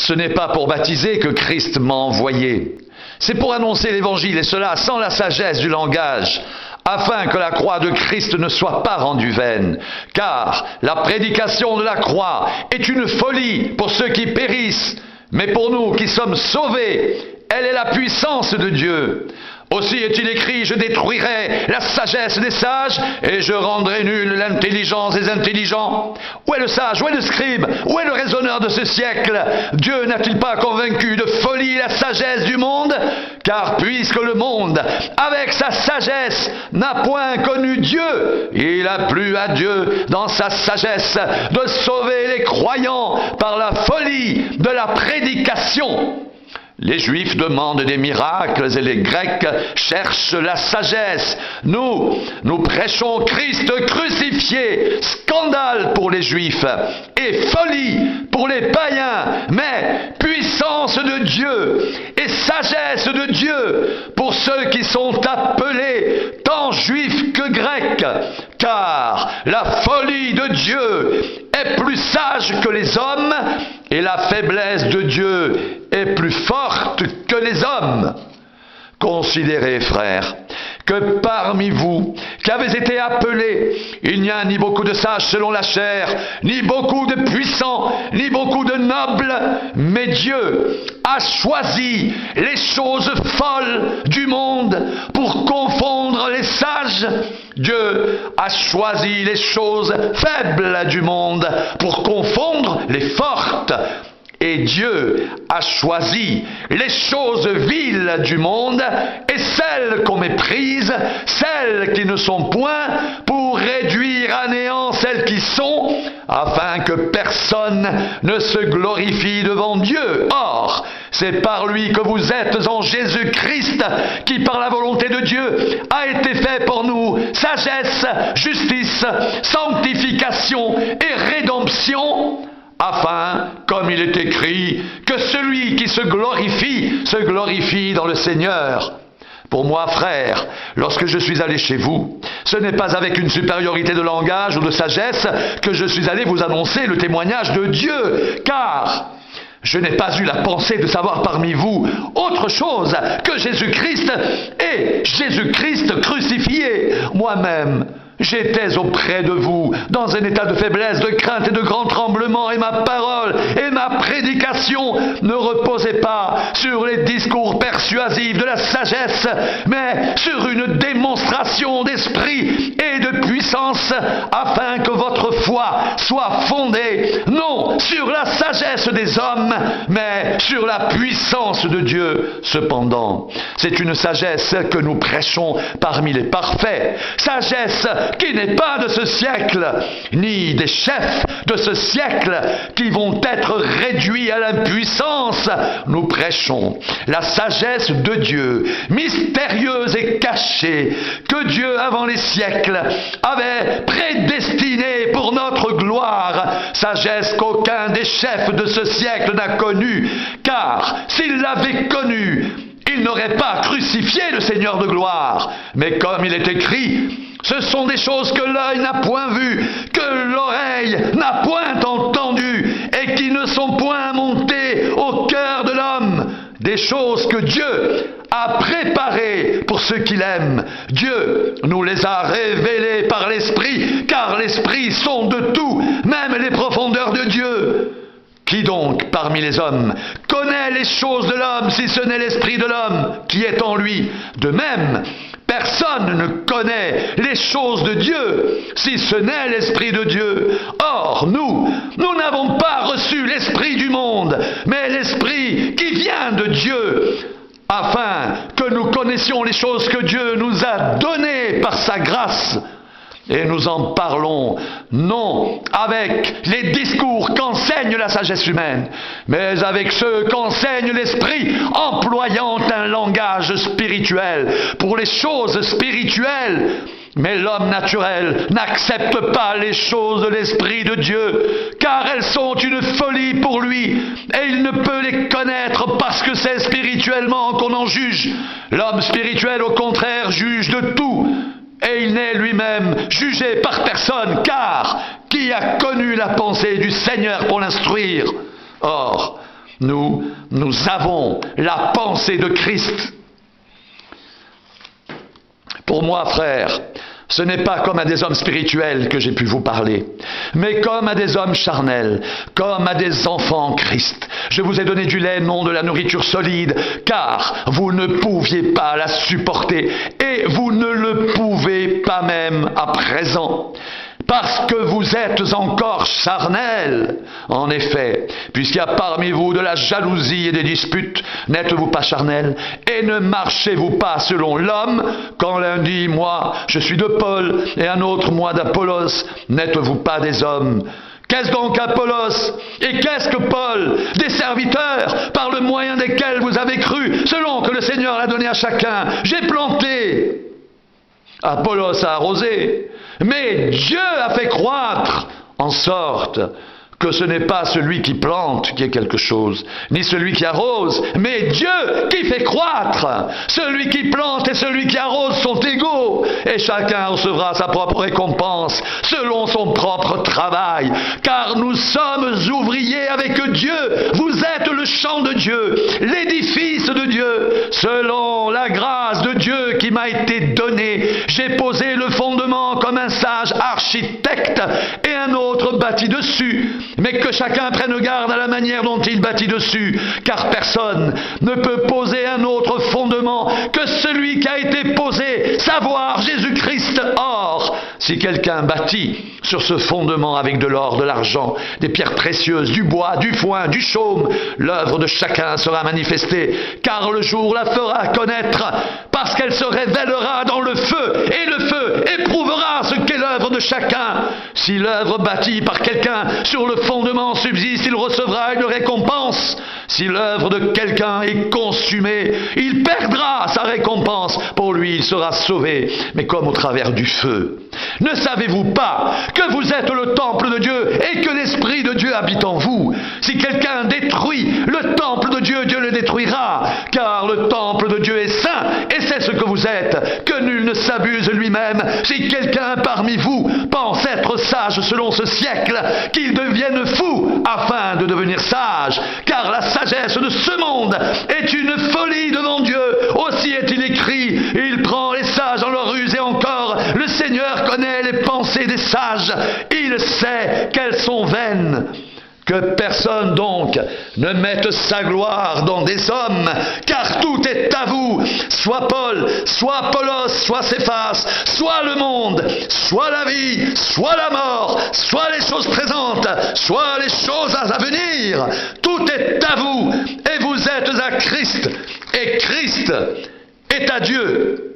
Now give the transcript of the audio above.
Ce n'est pas pour baptiser que Christ m'a envoyé. C'est pour annoncer l'Évangile, et cela sans la sagesse du langage, afin que la croix de Christ ne soit pas rendue vaine. Car la prédication de la croix est une folie pour ceux qui périssent, mais pour nous qui sommes sauvés, elle est la puissance de Dieu. Aussi est-il écrit, je détruirai la sagesse des sages et je rendrai nulle l'intelligence des intelligents. Où est le sage? Où est le scribe? Où est le raisonneur de ce siècle? Dieu n'a-t-il pas convaincu de folie la sagesse du monde? Car puisque le monde, avec sa sagesse, n'a point connu Dieu, il a plu à Dieu dans sa sagesse de sauver les croyants par la folie de la prédication. Les Juifs demandent des miracles et les Grecs cherchent la sagesse. Nous prêchons Christ crucifié, scandale pour les Juifs et folie pour les païens, mais puissance de Dieu et sagesse de Dieu pour ceux qui sont appelés tant Juifs que Grecs. Car la folie de Dieu est plus sage que les hommes et la faiblesse de Dieu est plus forte que les hommes. Considérez, frères, que parmi vous qui avez été appelés, il n'y a ni beaucoup de sages selon la chair, ni beaucoup de puissants, ni beaucoup de nobles, mais Dieu a choisi les choses folles du monde pour confondre les sages. Dieu a choisi les choses faibles du monde pour confondre les fortes. Et Dieu a choisi les choses viles du monde et celles qu'on méprise, celles qui ne sont point, pour réduire à néant celles qui sont, afin que personne ne se glorifie devant Dieu. Or, c'est par lui que vous êtes en Jésus-Christ, qui par la volonté de Dieu a été fait pour nous sagesse, justice, sanctification et rédemption, afin, comme il est écrit, que celui qui se glorifie dans le Seigneur. Pour moi, frère, lorsque je suis allé chez vous, ce n'est pas avec une supériorité de langage ou de sagesse que je suis allé vous annoncer le témoignage de Dieu, car je n'ai pas eu la pensée de savoir parmi vous autre chose que Jésus-Christ et Jésus-Christ crucifié. Moi-même, j'étais auprès de vous dans un état de faiblesse, de crainte et de grand tremblement, et ma parole et ma prédication ne reposaient pas sur les discours persuasifs de la sagesse, mais sur une démonstration d'esprit et de puissance, afin que votre foi soit fondée non sur la sagesse des hommes, mais sur la puissance de Dieu. Cependant, c'est une sagesse que nous prêchons parmi les parfaits, sagesse qui n'est pas de ce siècle, ni des chefs de ce siècle qui vont être réduits à l'impuissance. Nous prêchons la sagesse de Dieu, mystérieuse et cachée, que Dieu avant les siècles avait prédestinée pour notre gloire, sagesse qu'aucun des chefs de ce siècle n'a connue, car s'il l'avait connue, il n'aurait pas crucifié le Seigneur de gloire. Mais comme il est écrit, ce sont des choses que l'œil n'a point vues, que l'oreille n'a point entendues, et qui ne sont point montées au cœur de l'homme. Des choses que Dieu a préparées pour ceux qu'il aime. Dieu nous les a révélées par l'Esprit, car l'Esprit sonde tout, même les profondeurs de Dieu. Qui donc, parmi les hommes, connaît les choses de l'homme, si ce n'est l'esprit de l'homme qui est en lui? De même, personne ne connaît les choses de Dieu, si ce n'est l'esprit de Dieu. Or, nous n'avons pas reçu l'esprit du monde, mais l'esprit qui vient de Dieu, afin que nous connaissions les choses que Dieu nous a données par sa grâce. Et nous en parlons, non avec les discours qu'enseigne la sagesse humaine, mais avec ceux qu'enseigne l'Esprit, employant un langage spirituel pour les choses spirituelles. Mais l'homme naturel n'accepte pas les choses de l'Esprit de Dieu, car elles sont une folie pour lui, et il ne peut les connaître parce que c'est spirituellement qu'on en juge. L'homme spirituel, au contraire, juge de tout. Et il n'est lui-même jugé par personne, car qui a connu la pensée du Seigneur pour l'instruire? Or, Nous avons la pensée de Christ. Pour moi, frères, ce n'est pas comme à des hommes spirituels que j'ai pu vous parler, mais comme à des hommes charnels, comme à des enfants en Christ. Je vous ai donné du lait, non de la nourriture solide, car vous ne pouviez pas la supporter, et vous ne le pouvez pas même à présent. Parce que vous êtes encore charnels. En effet, puisqu'il y a parmi vous de la jalousie et des disputes, n'êtes-vous pas charnels? Et ne marchez-vous pas selon l'homme? Quand l'un dit, moi, je suis de Paul, et un autre, moi, d'Apollos, n'êtes-vous pas des hommes? Qu'est-ce donc Apollos? Et qu'est-ce que Paul? Des serviteurs, par le moyen desquels vous avez cru, selon que le Seigneur l'a donné à chacun. J'ai planté, Apollos a arrosé, mais Dieu a fait croître, en sorte que ce n'est pas celui qui plante qui est quelque chose, ni celui qui arrose, mais Dieu qui fait croître. Celui qui plante et celui qui arrose sont égaux, et chacun recevra sa propre récompense selon son propre travail, car nous sommes ouvriers avec Dieu. Vous êtes le champ de Dieu, l'édifice de Dieu. Selon la grâce de Dieu qui m'a été donnée, j'ai posé le fondement comme un sage architecte, et un autre bâtit dessus. Mais que chacun prenne garde à la manière dont il bâtit dessus, car personne ne peut poser un autre fondement que celui qui a été posé, savoir Jésus-Christ. Or, si quelqu'un bâtit sur ce fondement avec de l'or, de l'argent, des pierres précieuses, du bois, du foin, du chaume, l'œuvre de chacun sera manifestée, car le jour la fera connaître, parce qu'elle se révélera dans le feu, et le feu éprouvera ce qu'est l'œuvre de chacun. Si l'œuvre bâtie par quelqu'un sur le fondement subsiste, il recevra une récompense. Si l'œuvre de quelqu'un est consumée, il perdra sa récompense. Pour lui, il sera sauvé, mais comme au travers du feu. Ne savez-vous pas que vous êtes le temple de Dieu et que l'Esprit de Dieu habite en vous? Si quelqu'un détruit le temple de Dieu, Dieu le détruira, car le temple de Dieu est saint, et c'est ce que vous êtes, que nul ne s'abuse lui-même. Si quelqu'un parmi vous pense être sage selon ce siècle, qu'il devienne fou afin de devenir sage, car la sagesse de ce monde est une folie devant Dieu. Aussi est-il écrit, il prend les sages dans leur ruse, et encore, le Seigneur connaît les pensées des sages, il sait qu'elles sont vaines. Que personne donc ne mette sa gloire dans des hommes, car tout est à vous, soit Paul, soit Apollos, soit Céphas, soit le monde, soit la vie, soit la mort, soit les choses présentes, soit les choses à venir. Tout est à vous, et vous êtes à Christ, et Christ est à Dieu.